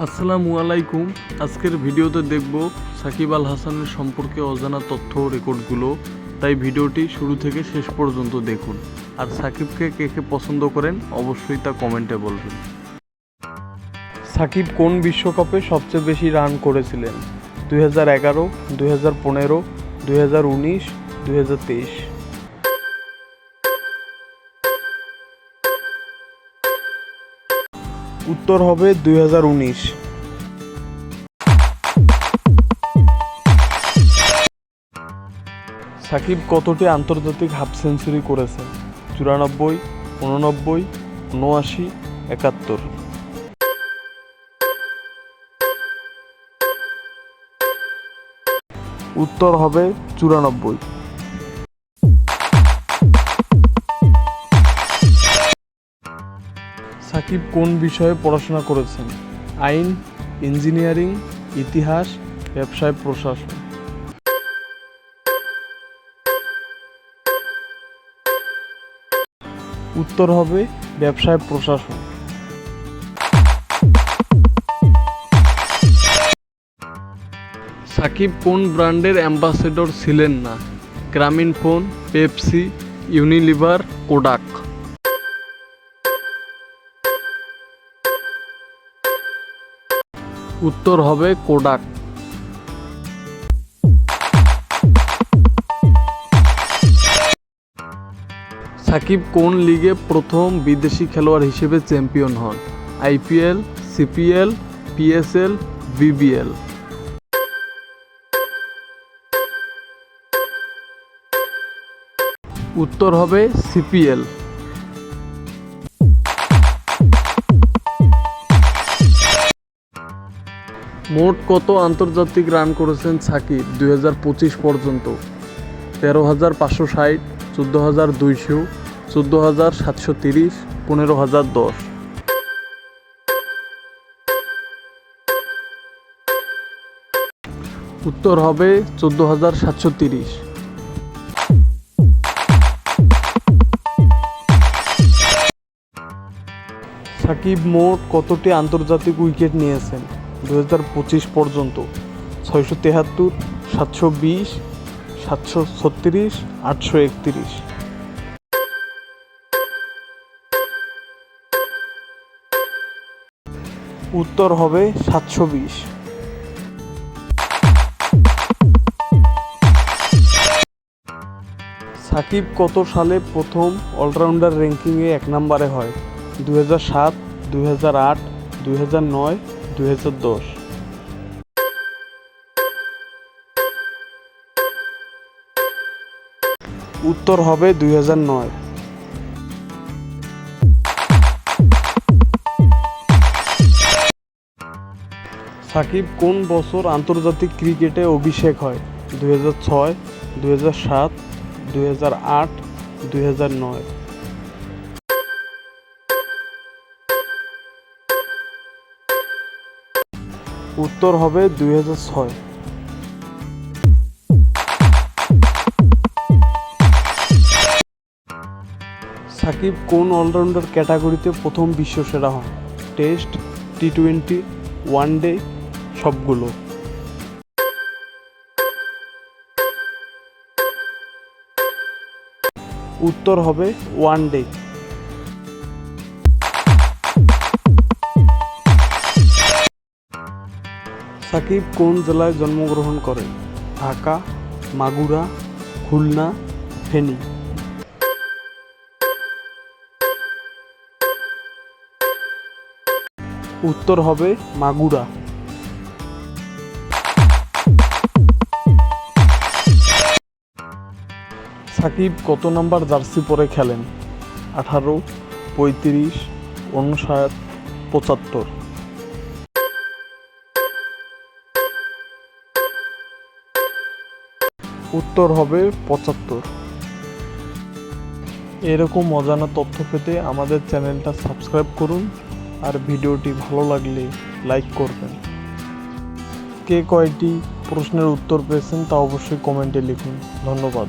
আসসালামু আলাইকুম। আজকের ভিডিওতে দেখব সাকিব আল হাসানের সম্পর্কে অজানা তথ্য ও রেকর্ডগুলো। তাই ভিডিওটি শুরু থেকে শেষ পর্যন্ত দেখুন। আর সাকিবকে কে কে পছন্দ করেন অবশ্যই তা কমেন্টে বলবেন। সাকিব কোন বিশ্বকাপে সবচেয়ে বেশি রান করেছিলেন? 2011, 2015, 2019, 2023। উত্তর হবে 2019। সাকিব কতটি আন্তর্জাতিক হাফ সেঞ্চুরি করেছেন? 94, 89, 79, 71। উত্তর হবে 94। সাকিব কোন বিষয়ে পড়াশোনা করেছেন? আইন, ইঞ্জিনিয়ারিং, ইতিহাস, ব্যবসায় প্রশাসন। উত্তর হবে ব্যবসায় প্রশাসন। সাকিব কোন ব্র্যান্ডের অ্যাম্বাসেডর ছিলেন না? Grameenphone, Pepsi, Unilever, Kodak. উত্তর হবে কোডাক। সাকিব কোন লিগে প্রথম বিদেশি খেলোয়াড় হিসেবে চ্যাম্পিয়ন হন? IPL, CPL, PSL, BBL. উত্তর হবে সিপিএল। মোট কত আন্তর্জাতিক রান করেছেন সাকিব 2025 পর্যন্ত? 13,560, 14,200, 14,730, 15,010। উত্তর হবে 14,730। সাকিব মোট কতটি আন্তর্জাতিক উইকেট নিয়েছেন 2025 পর্যন্ত? 673, 720, 736, 831। উত্তর হবে 720। সাকিব কত সালে প্রথম অলরাউন্ডার র্যাঙ্কিংয়ে 1 নম্বরে হয়? 2007, 2008, 2009, 2010। উত্তর হবে 2009। সাকিব কোন বছর আন্তর্জাতিক ক্রিকেটে অভিষেক হয়? 2006, 2007, 2008, 2009। উত্তর হবে 2006। সাকিব কোন অলরাউন্ডার ক্যাটাগরিতে প্রথম বিশ্বসেরা হন? টেস্ট, টি-20, ওয়ানডে, সবগুলো। উত্তর হবে ওয়ানডে। সাকিব কোন জেলায় জন্মগ্রহণ করেন? ঢাকা, মাগুরা, খুলনা, ফেনী। উত্তর হবে মাগুরা। সাকিব কত নাম্বার জার্সি পরে খেলেন? 18, 35, 59, 75। উত্তর হবে 75। এরকম অজানা তথ্য পেতে আমাদের চ্যানেলটা সাবস্ক্রাইব করুন আর ভিডিওটি ভালো লাগলে লাইক করবেন। কে কয়টি প্রশ্নের উত্তর পেয়েছেন তা অবশ্যই কমেন্টে লিখুন। ধন্যবাদ।